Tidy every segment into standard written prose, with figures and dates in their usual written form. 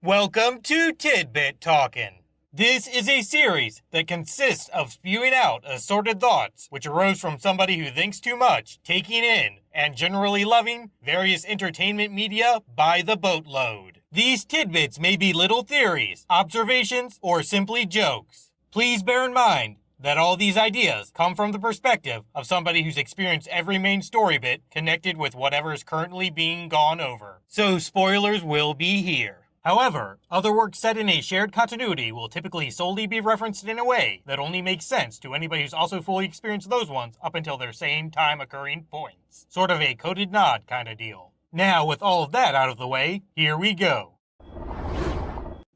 Welcome to Tidbit Talkin. This is a series that consists of spewing out assorted thoughts which arose from somebody who thinks too much, taking in, and generally loving various entertainment media by the boatload. These tidbits may be little theories, observations, or simply jokes. Please bear in mind that all these ideas come from the perspective of somebody who's experienced every main story bit connected with whatever is currently being gone over. So spoilers will be here. However, other works set in a shared continuity will typically solely be referenced in a way that only makes sense to anybody who's also fully experienced those ones up until their same time occurring points. Sort of a coded nod kind of deal. Now, with all of that out of the way, here we go.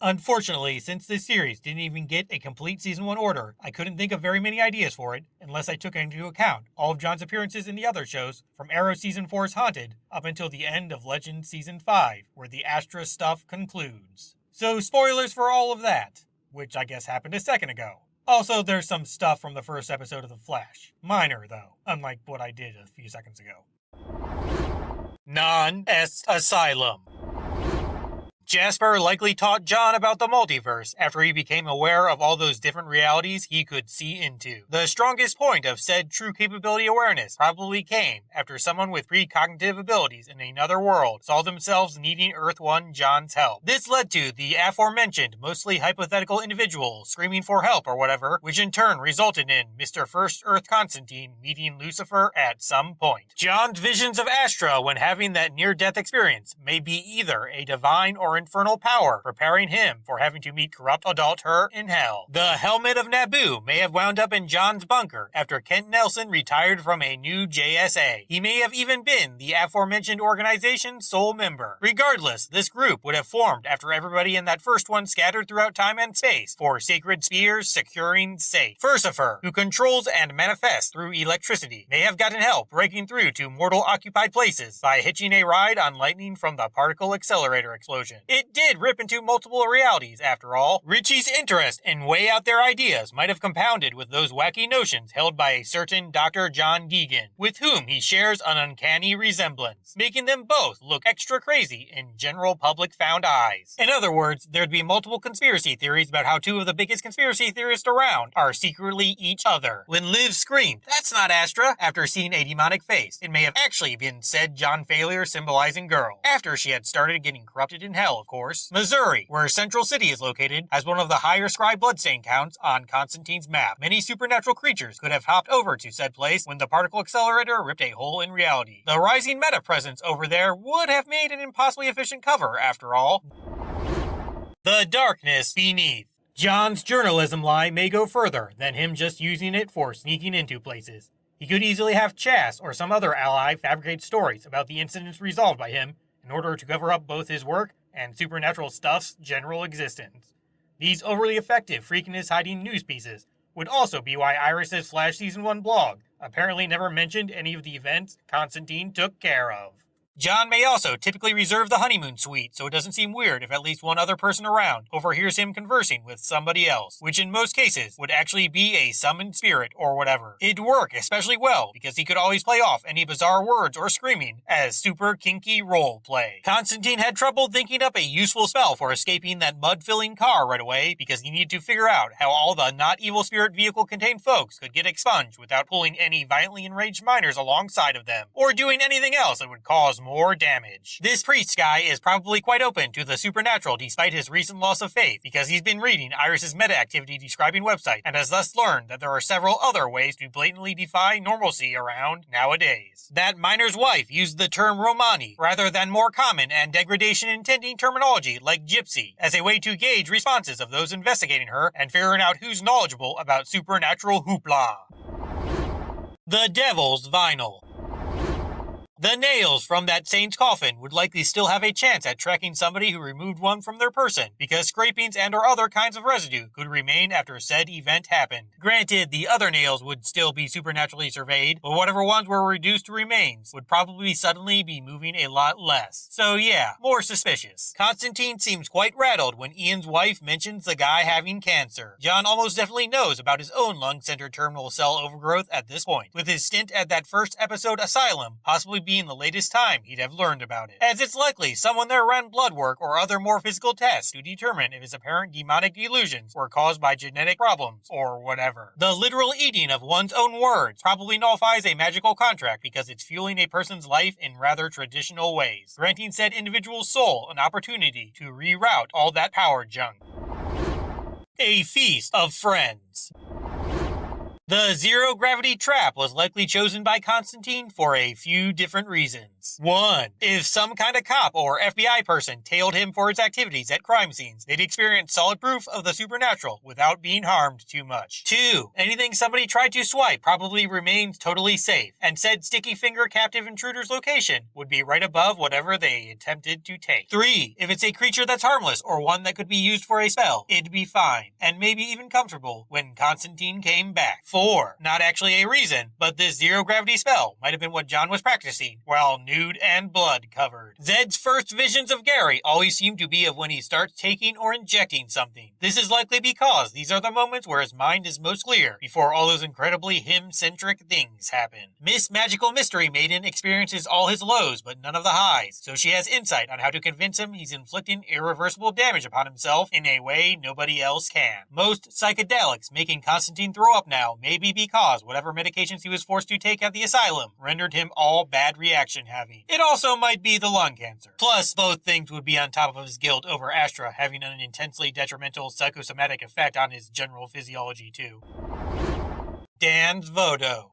Unfortunately, since this series didn't even get a complete Season 1 order, I couldn't think of very many ideas for it, unless I took into account all of John's appearances in the other shows, from Arrow Season 4's Haunted, up until the end of Legend Season 5, where the Astra stuff concludes. So spoilers for all of that, which I guess happened a second ago. Also, there's some stuff from the first episode of The Flash. Minor, though, unlike what I did a few seconds ago. Est Asylum. Jasper likely taught John about the multiverse after he became aware of all those different realities he could see into. The strongest point of said true capability awareness probably came after someone with precognitive abilities in another world saw themselves needing Earth 1 John's help. This led to the aforementioned, mostly hypothetical individual screaming for help or whatever, which in turn resulted in Mr. First Earth Constantine meeting Lucifer at some point. John's visions of Astra when having that near-death experience may be either a divine or infernal power, preparing him for having to meet corrupt adult her in hell. The helmet of Naboo may have wound up in John's bunker after Kent Nelson retired from a new JSA. He may have even been the aforementioned organization's sole member. Regardless, this group would have formed after everybody in that first one scattered throughout time and space for sacred spears securing safe. Furcifer, who controls and manifests through electricity, may have gotten help breaking through to mortal-occupied places by hitching a ride on lightning from the particle accelerator explosion. It did rip into multiple realities, after all. Richie's interest in way out there ideas might have compounded with those wacky notions held by a certain Dr. John Deegan, with whom he shares an uncanny resemblance, making them both look extra crazy in general public found eyes. In other words, there'd be multiple conspiracy theories about how two of the biggest conspiracy theorists around are secretly each other. When Liv screamed, "That's not Astra," after seeing a demonic face, it may have actually been said John Failure symbolizing girl, after she had started getting corrupted in hell, of course. Missouri, where Central City is located, has one of the higher scry bloodstain counts on Constantine's map. Many supernatural creatures could have hopped over to said place when the particle accelerator ripped a hole in reality. The rising meta presence over there would have made an impossibly efficient cover, after all. The darkness beneath. John's journalism lie may go further than him just using it for sneaking into places. He could easily have Chas or some other ally fabricate stories about the incidents resolved by him in order to cover up both his work and supernatural stuff's general existence. These overly effective freakiness-hiding news pieces would also be why Iris's Flash Season 1 blog apparently never mentioned any of the events Constantine took care of. John may also typically reserve the honeymoon suite, so it doesn't seem weird if at least one other person around overhears him conversing with somebody else, which in most cases would actually be a summoned spirit or whatever. It'd work especially well because he could always play off any bizarre words or screaming as super kinky role play. Constantine had trouble thinking up a useful spell for escaping that mud-filling car right away because he needed to figure out how all the not evil spirit vehicle-contained folks could get expunged without pulling any violently enraged miners alongside of them, or doing anything else that would cause more damage. This priest guy is probably quite open to the supernatural despite his recent loss of faith because he's been reading Iris's meta-activity describing website and has thus learned that there are several other ways to blatantly defy normalcy around nowadays. That miner's wife used the term Romani rather than more common and degradation-intending terminology like gypsy as a way to gauge responses of those investigating her and figuring out who's knowledgeable about supernatural hoopla. The Devil's Vinyl. The nails from that saint's coffin would likely still have a chance at tracking somebody who removed one from their person, because scrapings and or other kinds of residue could remain after said event happened. Granted, the other nails would still be supernaturally surveyed, but whatever ones were reduced to remains would probably suddenly be moving a lot less. So yeah, more suspicious. Constantine seems quite rattled when Ian's wife mentions the guy having cancer. John almost definitely knows about his own lung-centered terminal cell overgrowth at this point, with his stint at that first episode Asylum possibly being the latest time he'd have learned about it, as it's likely someone there ran blood work or other more physical tests to determine if his apparent demonic delusions were caused by genetic problems or whatever. The literal eating of one's own words probably nullifies a magical contract because it's fueling a person's life in rather traditional ways, granting said individual's soul an opportunity to reroute all that power junk. A feast of friends. The zero-gravity trap was likely chosen by Constantine for a few different reasons. 1. If some kind of cop or FBI person tailed him for his activities at crime scenes, they'd experience solid proof of the supernatural without being harmed too much. 2. Anything somebody tried to swipe probably remains totally safe, and said sticky finger captive intruder's location would be right above whatever they attempted to take. 3. If it's a creature that's harmless or one that could be used for a spell, it'd be fine, and maybe even comfortable when Constantine came back. 4. Not actually a reason, but this zero-gravity spell might have been what John was practicing while nude and blood covered. Zed's first visions of Gary always seem to be of when he starts taking or injecting something. This is likely because these are the moments where his mind is most clear before all those incredibly him-centric things happen. Miss Magical Mystery Maiden experiences all his lows but none of the highs, so she has insight on how to convince him he's inflicting irreversible damage upon himself in a way nobody else can. Most psychedelics making Constantine throw up now maybe because whatever medications he was forced to take at the asylum rendered him all bad reaction having. It also might be the lung cancer. Plus, both things would be on top of his guilt over Astra having an intensely detrimental psychosomatic effect on his general physiology too. Danse Vaudou.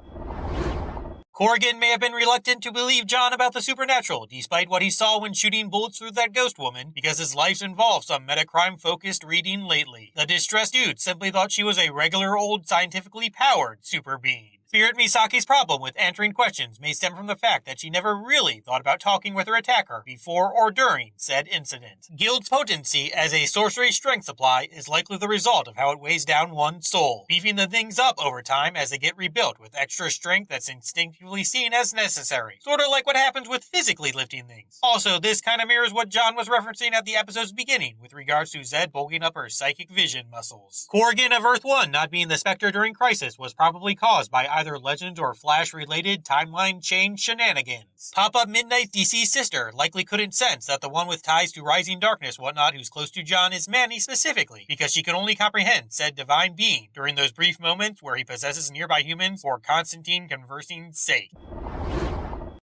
Corrigan may have been reluctant to believe John about the supernatural, despite what he saw when shooting bullets through that ghost woman, because his life's involved some metacrime-focused reading lately. The distressed dude simply thought she was a regular old scientifically powered super being. Spirit Misaki's problem with answering questions may stem from the fact that she never really thought about talking with her attacker before or during said incident. Guild's potency as a sorcery strength supply is likely the result of how it weighs down one's soul, beefing the things up over time as they get rebuilt with extra strength that's instinctively seen as necessary. Sort of like what happens with physically lifting things. Also, this kind of mirrors what John was referencing at the episode's beginning with regards to Zed bulking up her psychic vision muscles. Corrigan of Earth 1 not being the Spectre during Crisis was probably caused by either Legends or Flash-related timeline change shenanigans. Pop-up Midnight DC's sister likely couldn't sense that the one with ties to Rising Darkness whatnot who's close to John is Manny specifically, because she can only comprehend said divine being during those brief moments where he possesses nearby humans for Constantine conversing's sake.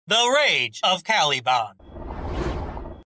The Rage of Caliban.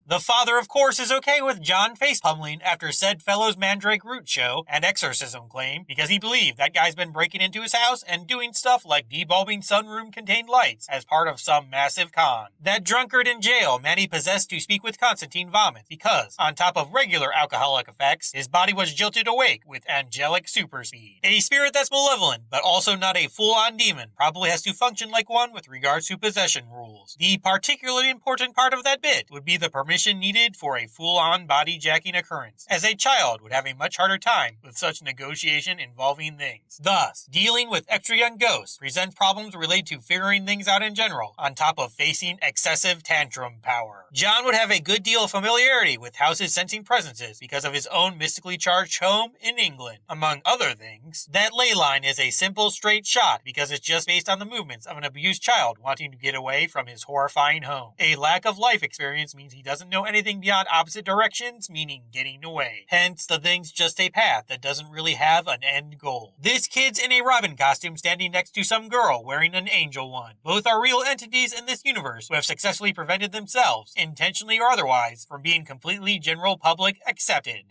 The father, of course, is okay with John face-pummeling after said fellow's Mandrake Root show and exorcism claim because he believed that guy's been breaking into his house and doing stuff like debulbing sunroom-contained lights as part of some massive con. That drunkard in jail Manny possessed to speak with Constantine vomits because, on top of regular alcoholic effects, his body was jilted awake with angelic super speed. A spirit that's malevolent, but also not a full-on demon, probably has to function like one with regards to possession rules. The particularly important part of that bit would be the permission needed for a full-on body-jacking occurrence, as a child would have a much harder time with such negotiation involving things. Thus, dealing with extra young ghosts presents problems related to figuring things out in general, on top of facing excessive tantrum power. John would have a good deal of familiarity with houses sensing presences because of his own mystically charged home in England. Among other things, that ley line is a simple straight shot because it's just based on the movements of an abused child wanting to get away from his horrifying home. A lack of life experience means he doesn't know anything beyond opposite directions, meaning getting away. Hence, the thing's just a path that doesn't really have an end goal. This kid's in a Robin costume standing next to some girl wearing an angel one. Both are real entities in this universe who have successfully prevented themselves, intentionally or otherwise, from being completely general public accepted.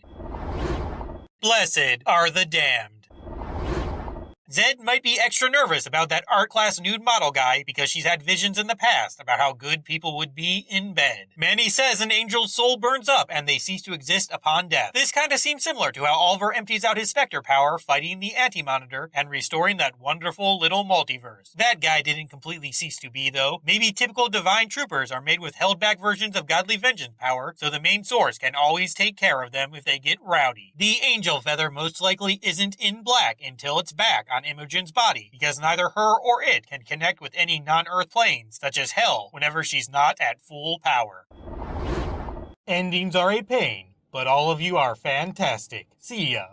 Blessed are the damned. Zed might be extra nervous about that art class nude model guy because she's had visions in the past about how good people would be in bed. Manny says an angel's soul burns up and they cease to exist upon death. This kind of seems similar to how Oliver empties out his Spectre power fighting the Anti-Monitor and restoring that wonderful little multiverse. That guy didn't completely cease to be though. Maybe typical divine troopers are made with held back versions of godly vengeance power so the main source can always take care of them if they get rowdy. The angel feather most likely isn't in black until it's back on Imogen's body, because neither her or it can connect with any non-Earth planes, such as hell, whenever she's not at full power. Endings are a pain, but all of you are fantastic. See ya.